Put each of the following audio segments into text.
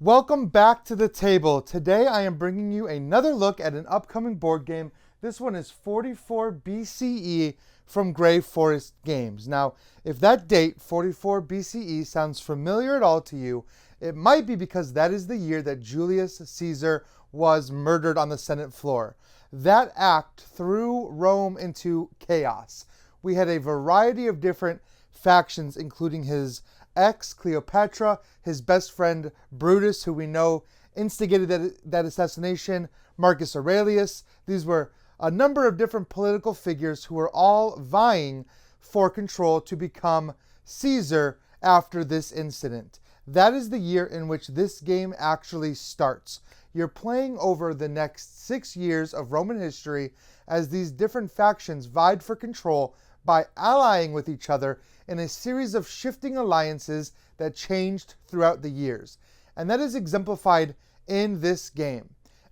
Welcome back to the table. Today I am bringing you another look at an upcoming board game. This one is 44 BCE from Grey Forest Games. Now, if that date, 44 BCE, sounds familiar at all to you, it might be because that is the year that Julius Caesar was murdered on the Senate floor. That act threw Rome into chaos. We had a variety of different factions, including his ex, Cleopatra, his best friend Brutus, who we know instigated that assassination, Marcus Aurelius. These were a number of different political figures who were all vying for control to become Caesar after this incident. That is the year in which this game actually starts. You're playing over the next 6 years of Roman history as these different factions vied for control by allying with each other in a series of shifting alliances that changed throughout the years. And that is exemplified in this game.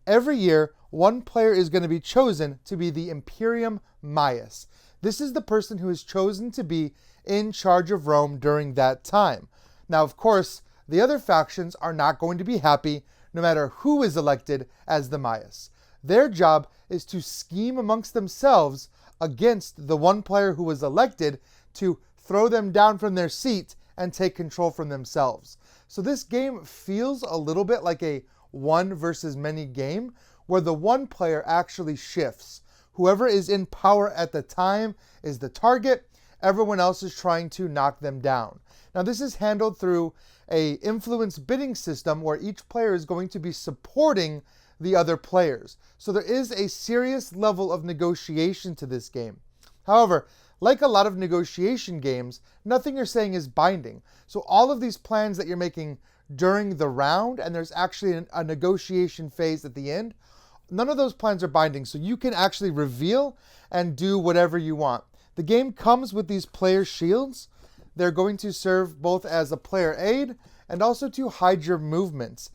Every year, one player is going to be chosen to be the Imperium Maius. This is the person who is chosen to be in charge of Rome during that time. Now, of course, the other factions are not going to be happy no matter who is elected as the Maius. Their job is to scheme amongst themselves against the one player who was elected to throw them down from their seat and take control from themselves. So this game feels a little bit like a one versus many game where the one player actually shifts. Whoever is in power at the time is the target. Everyone else is trying to knock them down. Now this is handled through a influence bidding system where each player is going to be supporting the other players. So there is a serious level of negotiation to this game. However, like a lot of negotiation games, nothing you're saying is binding. So all of these plans that you're making during the round, and there's actually a negotiation phase at the end, none of those plans are binding. So you can actually reveal and do whatever you want. The game comes with these player shields. They're going to serve both as a player aid and also to hide your movements.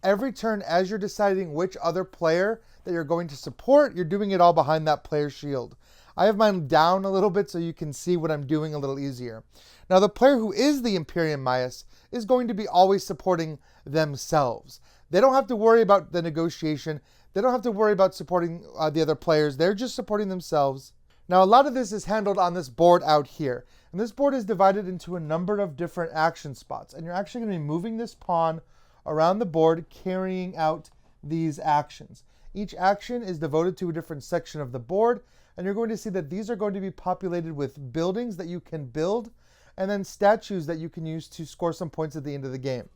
Every turn, as you're deciding which other player that you're going to support, you're doing it all behind that player shield. I have mine down a little bit so you can see what I'm doing a little easier. Now, the player who is the Imperium Maius is going to be always supporting themselves. They don't have to worry about the negotiation. They don't have to worry about supporting the other players. They're just supporting themselves. Now, a lot of this is handled on this board out here. And this board is divided into a number of different action spots. And you're actually going to be moving this pawn around the board, carrying out these actions. Each action is devoted to a different section of the board, and you're going to see that these are going to be populated with buildings that you can build, and then statues that you can use to score some points at the end of the game.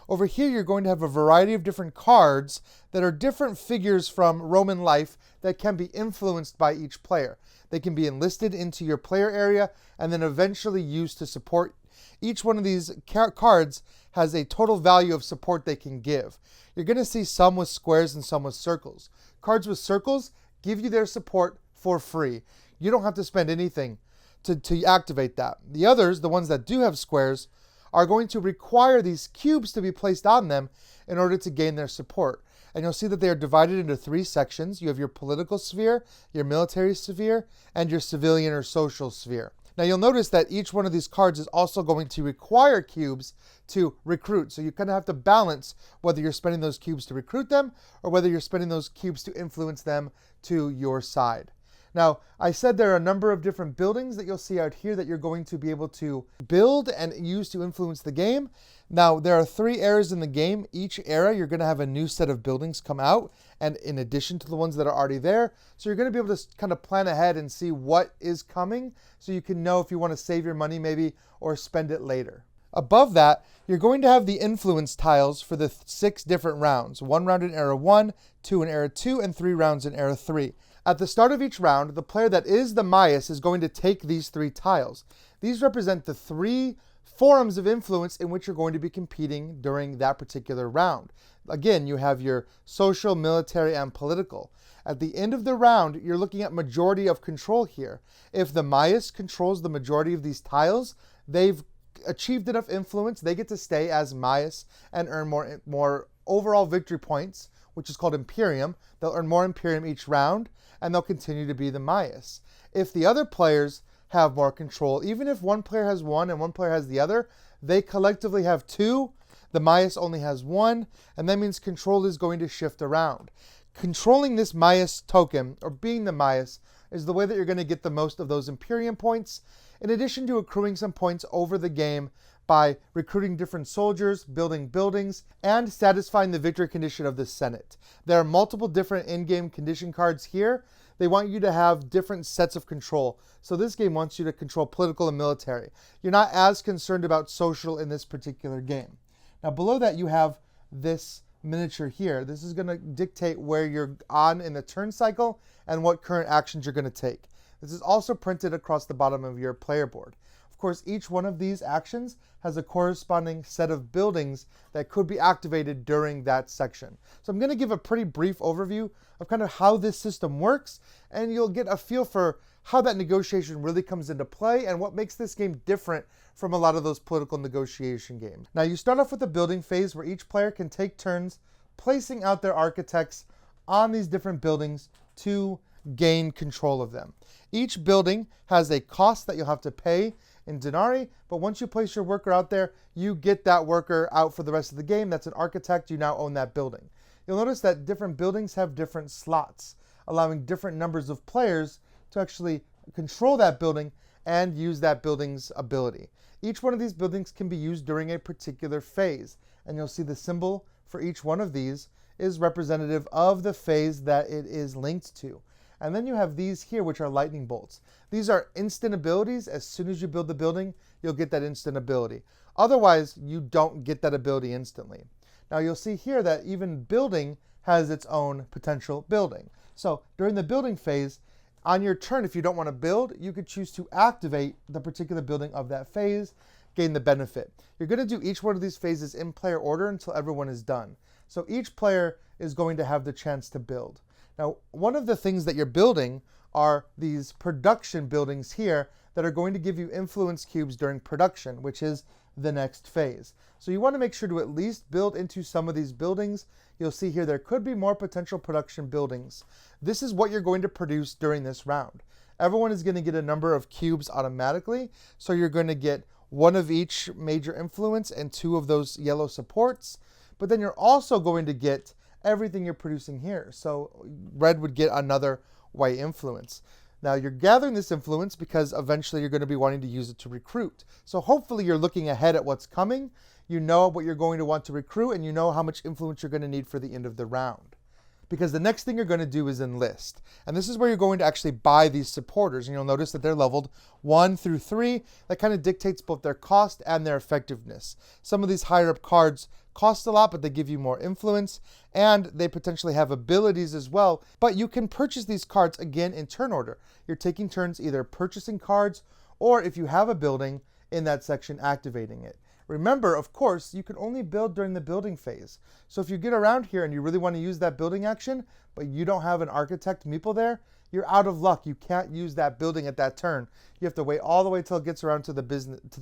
Over here, you're going to have a variety of different cards that are different figures from Roman life that can be influenced by each player. They can be enlisted into your player area and then eventually used to support. Each one of these cards has a total value of support they can give. You're going to see some with squares and some with circles. Cards with circles give you their support for free. You don't have to spend anything to activate that. The others, the ones that do have squares, are going to require these cubes to be placed on them in order to gain their support. And you'll see that they are divided into 3 sections. You have your political sphere, your military sphere, and your civilian or social sphere. Now you'll notice that each one of these cards is also going to require cubes to recruit. So you kind of have to balance whether you're spending those cubes to recruit them or whether you're spending those cubes to influence them to your side. Now, I said there are a number of different buildings that you'll see out here that you're going to be able to build and use to influence the game. Now, there are 3 eras in the game. Each era, you're going to have a new set of buildings come out, and in addition to the ones that are already there. So you're going to be able to kind of plan ahead and see what is coming so you can know if you want to save your money maybe or spend it later. Above that, you're going to have the influence tiles for the 6 different rounds. 1 round in era 1, 2 in era 2, and 3 rounds in era 3. At the start of each round, the player that is the Maius is going to take these 3 tiles. These represent the 3 forums of influence in which you're going to be competing during that particular round. Again, you have your social, military, and political. At the end of the round, you're looking at majority of control here. If the Maius controls the majority of these tiles, they've achieved enough influence, they get to stay as Maius and earn more overall victory points, which is called Imperium. They'll earn more Imperium each round, and they'll continue to be the Maius. If the other players have more control, even if one player has 1 and one player has the other, they collectively have 2, The Mias only has one, and that means control is going to shift around. Controlling this Mias token, or being the Mias, is the way that you're going to get the most of those Imperium points, in addition to accruing some points over the game by recruiting different soldiers, building buildings, and satisfying the victory condition of the Senate. There are multiple different in-game condition cards here. They want you to have different sets of control. So this game wants you to control political and military. You're not as concerned about social in this particular game. Now below that you have this miniature here. This is going to dictate where you're on in the turn cycle and what current actions you're going to take. This is also printed across the bottom of your player board. Of course, each one of these actions has a corresponding set of buildings that could be activated during that section. So I'm going to give a pretty brief overview of kind of how this system works, and you'll get a feel for how that negotiation really comes into play and what makes this game different from a lot of those political negotiation games. Now you start off with the building phase where each player can take turns placing out their architects on these different buildings to gain control of them. Each building has a cost that you'll have to pay in denarii, but once you place your worker out there, you get that worker out for the rest of the game. That's an architect. You now own that building. You'll notice that different buildings have different slots, allowing different numbers of players to actually control that building and use that building's ability. Each one of these buildings can be used during a particular phase, and you'll see the symbol for each one of these is representative of the phase that it is linked to. And then you have these here, which are lightning bolts. These are instant abilities. As soon as you build the building, you'll get that instant ability. Otherwise, you don't get that ability instantly. Now you'll see here that even building has its own potential building. So during the building phase, on your turn, if you don't want to build, you could choose to activate the particular building of that phase, gain the benefit. You're going to do each one of these phases in player order until everyone is done. So each player is going to have the chance to build. Now, one of the things that you're building are these production buildings here that are going to give you influence cubes during production, which is the next phase. So you want to make sure to at least build into some of these buildings. You'll see here there could be more potential production buildings. This is what you're going to produce during this round. Everyone is going to get a number of cubes automatically, so you're going to get one of each major influence and two of those yellow supports, but then you're also going to get everything you're producing here. So red would get another white influence. Now you're gathering this influence because eventually you're going to be wanting to use it to recruit. So hopefully you're looking ahead at what's coming. You know what you're going to want to recruit, and you know how much influence you're going to need for the end of the round. Because the next thing you're going to do is enlist. And this is where you're going to actually buy these supporters. And you'll notice that they're leveled 1 through 3. That kind of dictates both their cost and their effectiveness. Some of these higher up cards cost a lot, but they give you more influence, and they potentially have abilities as well. But you can purchase these cards again in turn order. You're taking turns either purchasing cards, or if you have a building in that section, activating it. Remember, of course, you can only build during the building phase. So if you get around here and you really want to use that building action, but you don't have an architect meeple there, you're out of luck. You can't use that building at that turn. You have to wait all the way till it gets around to the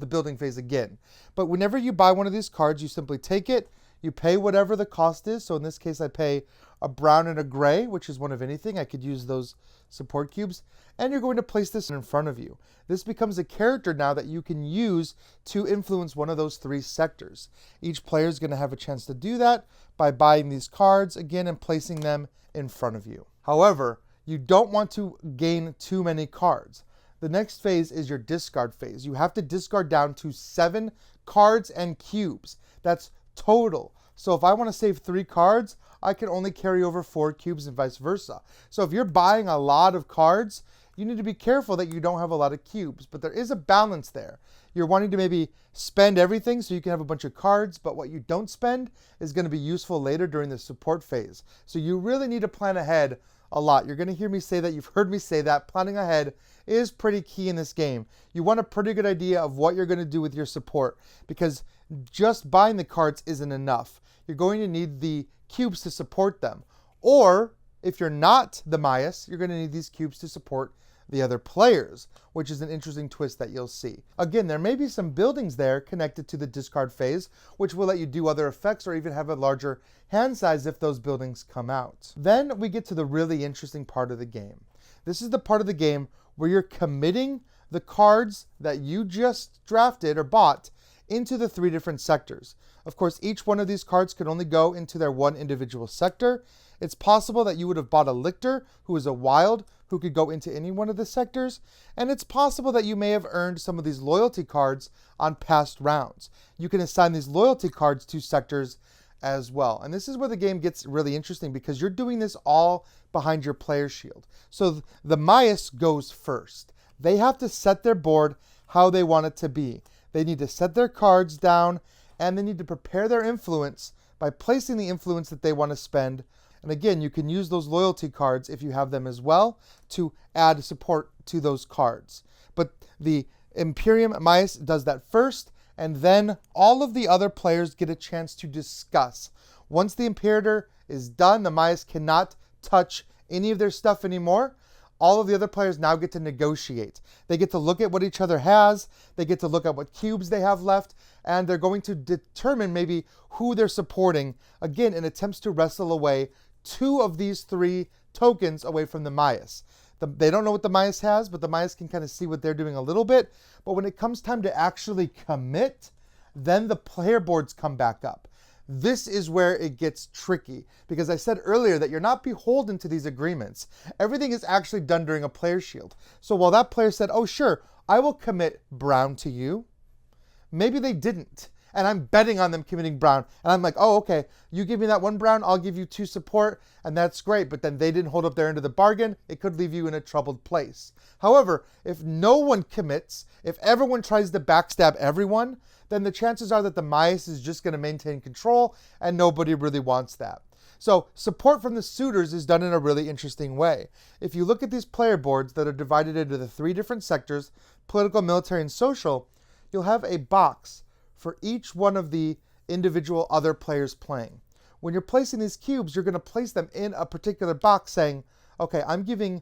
building phase again. But whenever you buy one of these cards, you simply take it, you pay whatever the cost is. So in this case, I pay a brown and a gray, which is one of anything. I could use those support cubes, and you're going to place this in front of you. This becomes a character now that you can use to influence one of those 3 sectors. Each player is going to have a chance to do that by buying these cards again and placing them in front of you. However, you don't want to gain too many cards. The next phase is your discard phase. You have to discard down to 7 cards and cubes. That's total. So if I want to save 3 cards, I can only carry over 4 cubes and vice versa. So if you're buying a lot of cards, you need to be careful that you don't have a lot of cubes, but there is a balance there. You're wanting to maybe spend everything so you can have a bunch of cards, but what you don't spend is going to be useful later during the support phase. So you really need to plan ahead a lot. You're going to hear me say that. You've heard me say that. Planning ahead is pretty key in this game. You want a pretty good idea of what you're going to do with your support, because just buying the cards isn't enough. You're going to need the cubes to support them. Or if you're not the Mias, you're going to need these cubes to support the other players, which is an interesting twist that you'll see. Again, there may be some buildings there connected to the discard phase, which will let you do other effects or even have a larger hand size if those buildings come out. Then we get to the really interesting part of the game. This is the part of the game where you're committing the cards that you just drafted or bought into the 3 different sectors. Of course, each one of these cards could only go into their one individual sector. It's possible that you would have bought a lictor, who is a wild, who could go into any one of the sectors. And it's possible that you may have earned some of these loyalty cards on past rounds. You can assign these loyalty cards to sectors as well. And this is where the game gets really interesting, because you're doing this all behind your player shield. So the Mias goes first. They have to set their board how they want it to be. They need to set their cards down, and they need to prepare their influence by placing the influence that they want to spend. And again, you can use those loyalty cards, if you have them as well, to add support to those cards. But the Imperium Mias does that first, and then all of the other players get a chance to discuss. Once the Imperator is done, the Mias cannot touch any of their stuff anymore. All of the other players now get to negotiate. They get to look at what each other has, they get to look at what cubes they have left, and they're going to determine maybe who they're supporting, again, in attempts to wrestle away 2 of these 3 tokens away from the Mias. They don't know what the Mias has, but the Mias can kind of see what they're doing a little bit. But when it comes time to actually commit, then the player boards come back up. This is where it gets tricky, because I said earlier that you're not beholden to these agreements. Everything is actually done during a player shield. So while that player said, oh sure, I will commit brown to you, maybe they didn't. And I'm betting on them committing brown. And I'm like, oh, okay, you give me that 1 brown, I'll give you 2 support, and that's great. But then they didn't hold up their end of the bargain. It could leave you in a troubled place. However, if no one commits, if everyone tries to backstab everyone, then the chances are that the Mias is just going to maintain control, and nobody really wants that. So support from the suitors is done in a really interesting way. If you look at these player boards that are divided into the 3 different sectors, political, military, and social, you'll have a box for each one of the individual other players playing. When you're placing these cubes, you're going to place them in a particular box saying, okay, I'm giving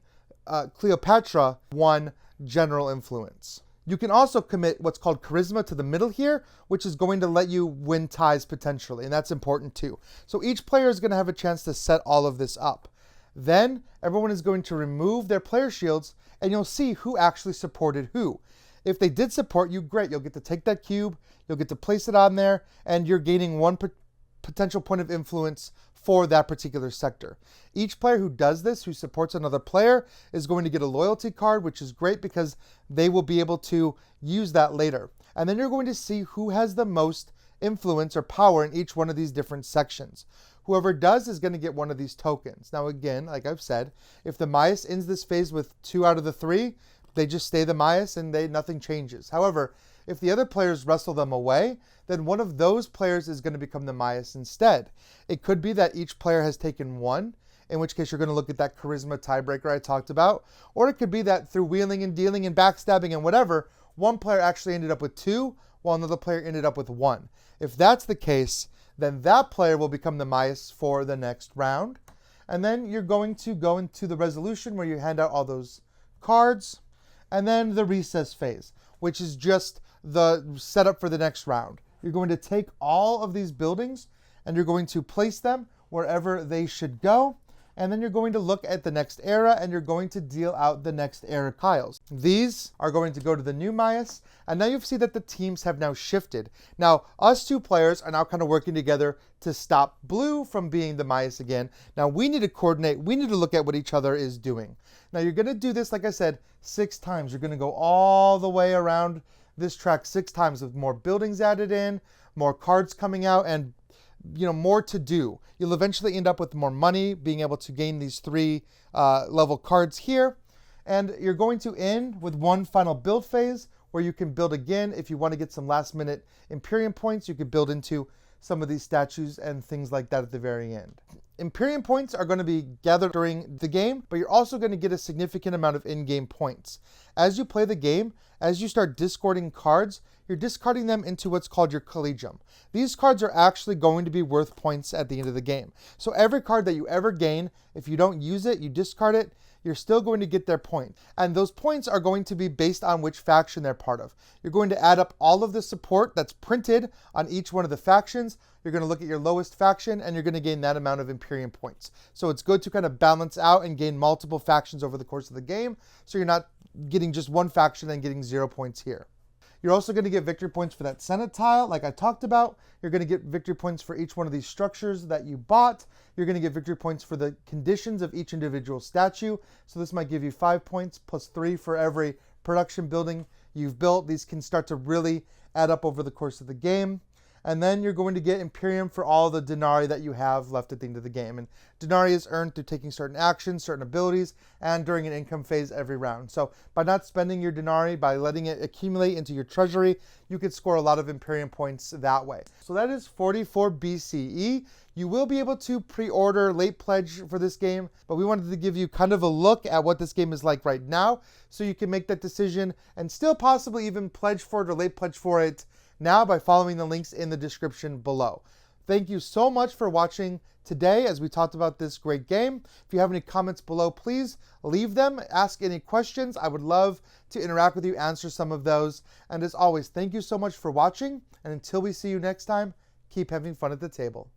Cleopatra 1 general influence. You can also commit what's called charisma to the middle here, which is going to let you win ties potentially, and that's important too. So each player is going to have a chance to set all of this up. Then everyone is going to remove their player shields, and you'll see who actually supported who. If they did support you, great. You'll get to take that cube, you'll get to place it on there, and you're gaining 1 potential point of influence for that particular sector. Each player who does this, who supports another player, is going to get a loyalty card, which is great because they will be able to use that later. And then you're going to see who has the most influence or power in each one of these different sections. Whoever does is going to get 1 of these tokens. Now again, like I've said, if the Mias ends this phase with 2 out of the 3, they just stay the Mias and nothing changes. However, if the other players wrestle them away, then one of those players is going to become the Mias instead. It could be that each player has taken 1, in which case you're going to look at that charisma tiebreaker I talked about. Or it could be that through wheeling and dealing and backstabbing and whatever, one player actually ended up with 2, while another player ended up with 1. If that's the case, then that player will become the Mias for the next round. And then you're going to go into the resolution where you hand out all those cards. And then the recess phase, which is just the setup for the next round. You're going to take all of these buildings and you're going to place them wherever they should go. And then you're going to look at the next era and you're going to deal out the next era tiles. These are going to go to the new Mias. And now you see that the teams have now shifted. Now, us 2 players are now kind of working together to stop blue from being the Mias again. Now, we need to coordinate. We need to look at what each other is doing. Now, you're going to do this, like I said, 6 times. You're going to go all the way around this track 6 times with more buildings added in, more cards coming out, and more to do. You'll eventually end up with more money, being able to gain these 3 level cards here. And you're going to end with 1 final build phase where you can build again. If you want to get some last minute Imperium points, you could build into some of these statues and things like that at the very end. Imperium points are going to be gathered during the game, but you're also going to get a significant amount of in-game points. As you play the game, as you start discarding cards, you're discarding them into what's called your collegium. These cards are actually going to be worth points at the end of the game. So every card that you ever gain, if you don't use it, you discard it, you're still going to get their point. And those points are going to be based on which faction they're part of. You're going to add up all of the support that's printed on each one of the factions. You're going to look at your lowest faction and you're going to gain that amount of Imperium points. So it's good to kind of balance out and gain multiple factions over the course of the game, so you're not getting just one faction and getting 0 points here. You're also going to get victory points for that Senate tile, like I talked about. You're going to get victory points for each one of these structures that you bought. You're going to get victory points for the conditions of each individual statue. So this might give you 5 points plus 3 for every production building you've built. These can start to really add up over the course of the game. And then you're going to get Imperium for all the denarii that you have left at the end of the game. And denarii is earned through taking certain actions, certain abilities, and during an income phase every round. So by not spending your denarii, by letting it accumulate into your treasury, you could score a lot of Imperium points that way. So that is 44 BCE. You will be able to pre-order late pledge for this game, but we wanted to give you kind of a look at what this game is like right now, so you can make that decision and still possibly even pledge for it or late pledge for it now by following the links in the description below. Thank you so much for watching today as we talked about this great game. If you have any comments below, please leave them. Ask any questions. I would love to interact with you, answer some of those. And as always, thank you so much for watching. And until we see you next time, keep having fun at the table.